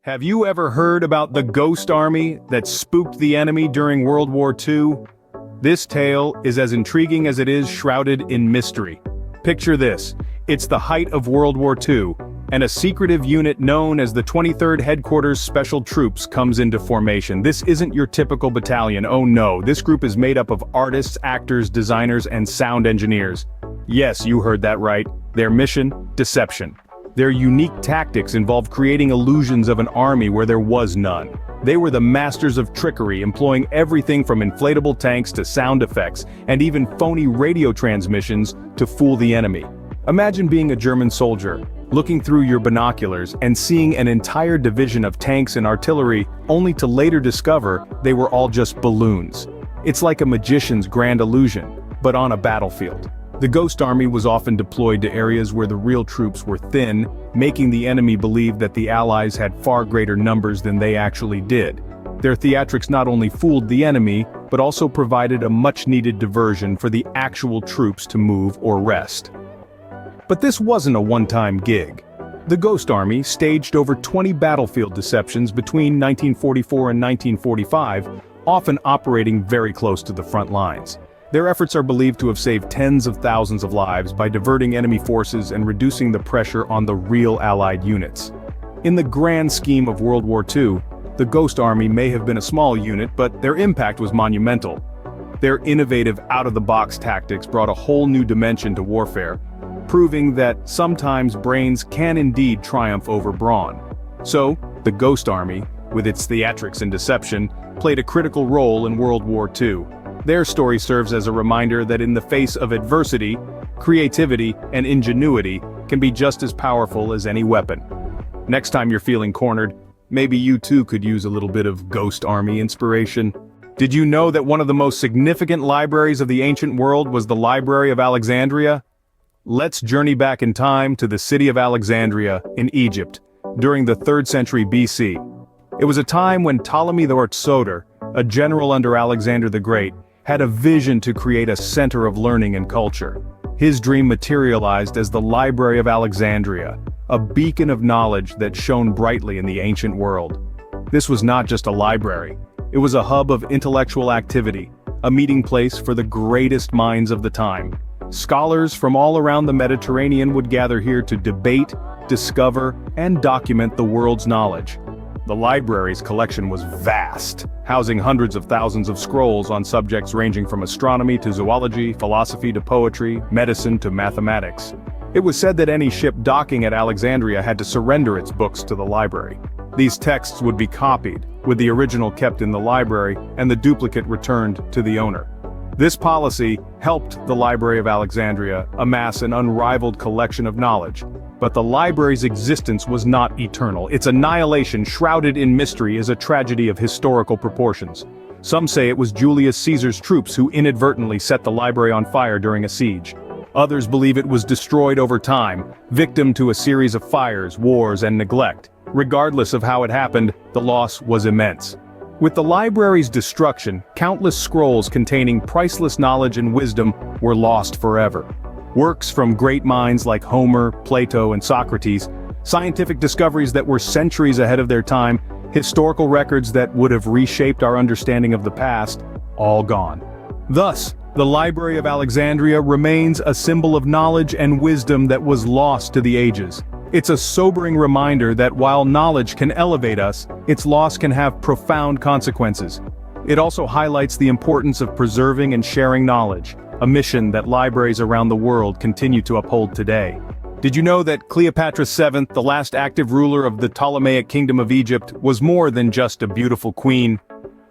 Have you ever heard about the ghost army that spooked the enemy during World War II? This tale is as intriguing as it is shrouded in mystery. Picture this: it's the height of World War II, and a secretive unit known as the 23rd Headquarters Special Troops comes into formation. This isn't your typical battalion, oh no, this group is made up of artists, actors, designers, and sound engineers. Yes, you heard that right. Their mission: deception. Their unique tactics involved creating illusions of an army where there was none. They were the masters of trickery, employing everything from inflatable tanks to sound effects, and even phony radio transmissions to fool the enemy. Imagine being a German soldier, looking through your binoculars and seeing an entire division of tanks and artillery, only to later discover they were all just balloons. It's like a magician's grand illusion, but on a battlefield. The Ghost Army was often deployed to areas where the real troops were thin, making the enemy believe that the Allies had far greater numbers than they actually did. Their theatrics not only fooled the enemy, but also provided a much-needed diversion for the actual troops to move or rest. But this wasn't a one-time gig. The Ghost Army staged over 20 battlefield deceptions between 1944 and 1945, often operating very close to the front lines. Their efforts are believed to have saved tens of thousands of lives by diverting enemy forces and reducing the pressure on the real Allied units. In the grand scheme of World War II, the Ghost Army may have been a small unit, but their impact was monumental. Their innovative out-of-the-box tactics brought a whole new dimension to warfare, proving that sometimes brains can indeed triumph over brawn. So, the Ghost Army, with its theatrics and deception, played a critical role in World War II. Their story serves as a reminder that in the face of adversity, creativity and ingenuity can be just as powerful as any weapon. Next time you're feeling cornered, maybe you too could use a little bit of Ghost Army inspiration. Did you know that one of the most significant libraries of the ancient world was the Library of Alexandria? Let's journey back in time to the city of Alexandria in Egypt, during the 3rd century BC. It was a time when Ptolemy the Soter, a general under Alexander the Great, had a vision to create a center of learning and culture. His dream materialized as the Library of Alexandria, a beacon of knowledge that shone brightly in the ancient world. This was not just a library, it was a hub of intellectual activity, a meeting place for the greatest minds of the time. Scholars from all around the Mediterranean would gather here to debate, discover, and document the world's knowledge. The library's collection was vast, housing hundreds of thousands of scrolls on subjects ranging from astronomy to zoology, philosophy to poetry, medicine to mathematics. It was said that any ship docking at Alexandria had to surrender its books to the library. These texts would be copied, with the original kept in the library and the duplicate returned to the owner. This policy helped the Library of Alexandria amass an unrivaled collection of knowledge. But the library's existence was not eternal. Its annihilation, shrouded in mystery, is a tragedy of historical proportions. Some say it was Julius Caesar's troops who inadvertently set the library on fire during a siege. Others believe it was destroyed over time, victim to a series of fires, wars, and neglect. Regardless of how it happened, the loss was immense. With the library's destruction, countless scrolls containing priceless knowledge and wisdom were lost forever. Works from great minds like Homer, Plato, and Socrates, scientific discoveries that were centuries ahead of their time, historical records that would have reshaped our understanding of the past, all gone. Thus, the Library of Alexandria remains a symbol of knowledge and wisdom that was lost to the ages. It's a sobering reminder that while knowledge can elevate us, its loss can have profound consequences. It also highlights the importance of preserving and sharing knowledge, a mission that libraries around the world continue to uphold today. Did you know that Cleopatra VII, the last active ruler of the Ptolemaic Kingdom of Egypt, was more than just a beautiful queen?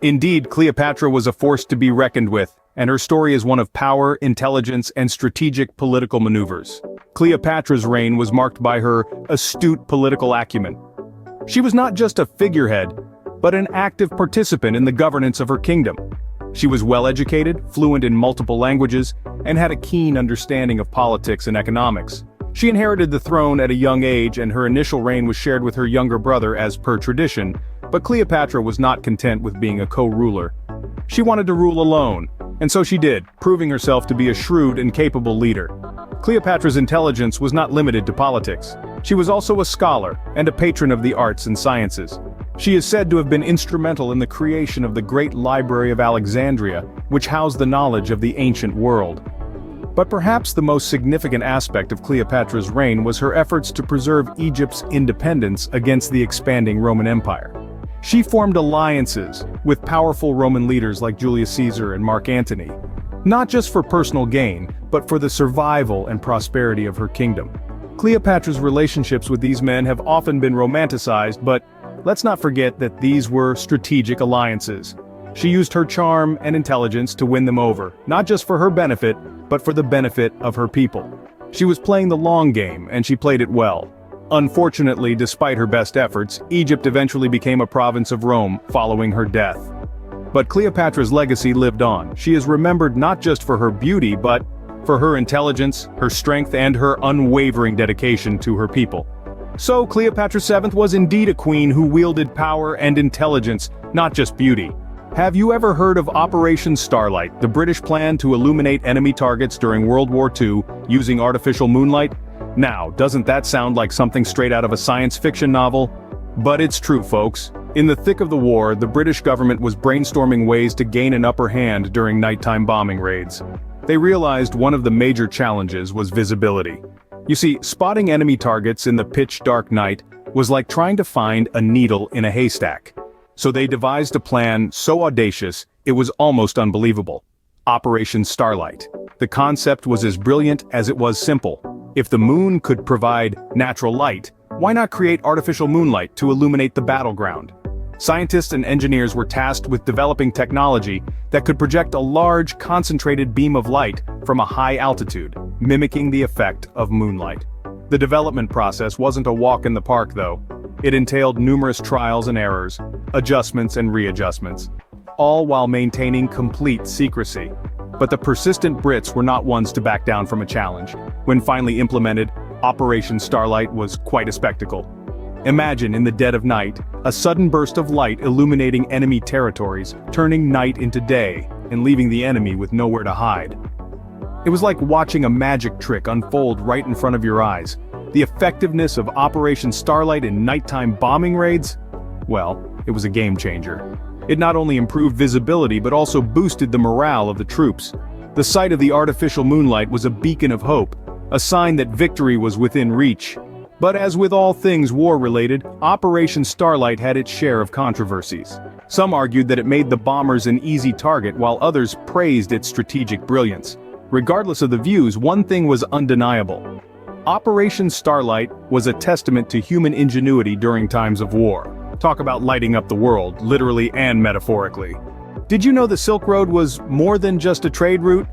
Indeed, Cleopatra was a force to be reckoned with, and her story is one of power, intelligence, and strategic political maneuvers. Cleopatra's reign was marked by her astute political acumen. She was not just a figurehead, but an active participant in the governance of her kingdom. She was well-educated, fluent in multiple languages, and had a keen understanding of politics and economics. She inherited the throne at a young age, and her initial reign was shared with her younger brother as per tradition, but Cleopatra was not content with being a co-ruler. She wanted to rule alone, and so she did, proving herself to be a shrewd and capable leader. Cleopatra's intelligence was not limited to politics. She was also a scholar and a patron of the arts and sciences. She is said to have been instrumental in the creation of the great Library of Alexandria, which housed the knowledge of the ancient world. But perhaps the most significant aspect of Cleopatra's reign was her efforts to preserve Egypt's independence against the expanding Roman Empire. She formed alliances with powerful Roman leaders like Julius Caesar and Mark Antony, not just for personal gain, but for the survival and prosperity of her kingdom. Cleopatra's relationships with these men have often been romanticized, but let's not forget that these were strategic alliances. She used her charm and intelligence to win them over, not just for her benefit, but for the benefit of her people. She was playing the long game, and she played it well. Unfortunately, despite her best efforts, Egypt eventually became a province of Rome following her death. But Cleopatra's legacy lived on. She is remembered not just for her beauty, but for her intelligence, her strength, and her unwavering dedication to her people. So Cleopatra VII was indeed a queen who wielded power and intelligence, not just beauty. Have you ever heard of Operation Starlight, the British plan to illuminate enemy targets during World War II using artificial moonlight? Now, doesn't that sound like something straight out of a science fiction novel? But it's true, folks. In the thick of the war, the British government was brainstorming ways to gain an upper hand during nighttime bombing raids. They realized one of the major challenges was visibility. You see, spotting enemy targets in the pitch-dark night was like trying to find a needle in a haystack. So they devised a plan so audacious, it was almost unbelievable. Operation Starlight. The concept was as brilliant as it was simple. If the moon could provide natural light, why not create artificial moonlight to illuminate the battleground? Scientists and engineers were tasked with developing technology that could project a large, concentrated beam of light from a high altitude, mimicking the effect of moonlight. The development process wasn't a walk in the park, though. It entailed numerous trials and errors, adjustments and readjustments, all while maintaining complete secrecy. But the persistent Brits were not ones to back down from a challenge. When finally implemented, Operation Starlight was quite a spectacle. Imagine in the dead of night, a sudden burst of light illuminating enemy territories, turning night into day, and leaving the enemy with nowhere to hide. It was like watching a magic trick unfold right in front of your eyes. The effectiveness of Operation Starlight in nighttime bombing raids? Well, it was a game changer. It not only improved visibility but also boosted the morale of the troops. The sight of the artificial moonlight was a beacon of hope, a sign that victory was within reach. But as with all things war-related, Operation Starlight had its share of controversies. Some argued that it made the bombers an easy target while others praised its strategic brilliance. Regardless of the views, one thing was undeniable. Operation Starlight was a testament to human ingenuity during times of war. Talk about lighting up the world, literally and metaphorically. Did you know the Silk Road was more than just a trade route?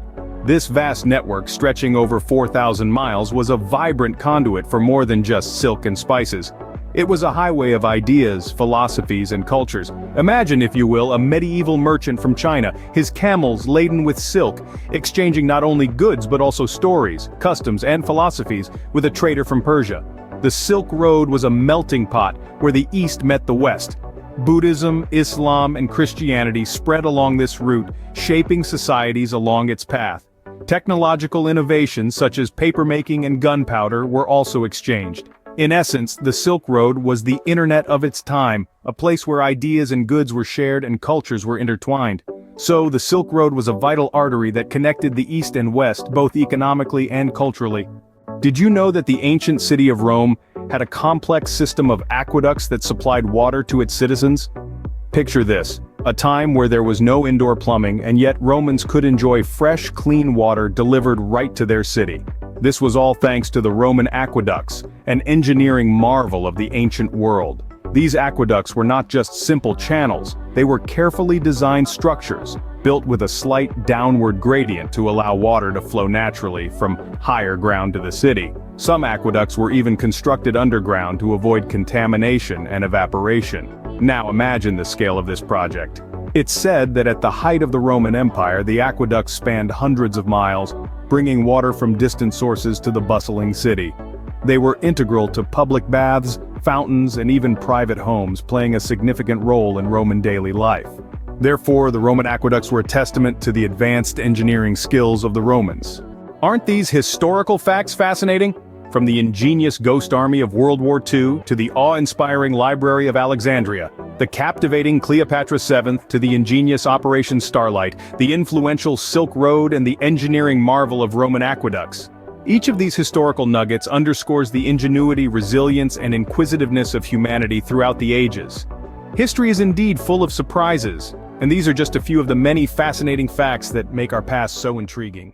This vast network stretching over 4,000 miles was a vibrant conduit for more than just silk and spices. It was a highway of ideas, philosophies, and cultures. Imagine, if you will, a medieval merchant from China, his camels laden with silk, exchanging not only goods but also stories, customs, and philosophies with a trader from Persia. The Silk Road was a melting pot where the East met the West. Buddhism, Islam, and Christianity spread along this route, shaping societies along its path. Technological innovations such as papermaking and gunpowder were also exchanged. In essence, the Silk Road was the internet of its time, a place where ideas and goods were shared and cultures were intertwined. So, the Silk Road was a vital artery that connected the East and West both economically and culturally. Did you know that the ancient city of Rome had a complex system of aqueducts that supplied water to its citizens? Picture this, a time where there was no indoor plumbing and yet Romans could enjoy fresh, clean water delivered right to their city. This was all thanks to the Roman aqueducts, an engineering marvel of the ancient world. These aqueducts were not just simple channels, they were carefully designed structures, built with a slight downward gradient to allow water to flow naturally from higher ground to the city. Some aqueducts were even constructed underground to avoid contamination and evaporation. Now imagine the scale of this project. It's said that at the height of the Roman Empire, the aqueducts spanned hundreds of miles, bringing water from distant sources to the bustling city. They were integral to public baths, fountains, and even private homes, playing a significant role in Roman daily life. Therefore, the Roman aqueducts were a testament to the advanced engineering skills of the Romans. Aren't these historical facts fascinating? From the ingenious ghost army of World War II to the awe-inspiring Library of Alexandria, the captivating Cleopatra VII to the ingenious Operation Starlight, the influential Silk Road and the engineering marvel of Roman aqueducts. Each of these historical nuggets underscores the ingenuity, resilience, and inquisitiveness of humanity throughout the ages. History is indeed full of surprises, and these are just a few of the many fascinating facts that make our past so intriguing.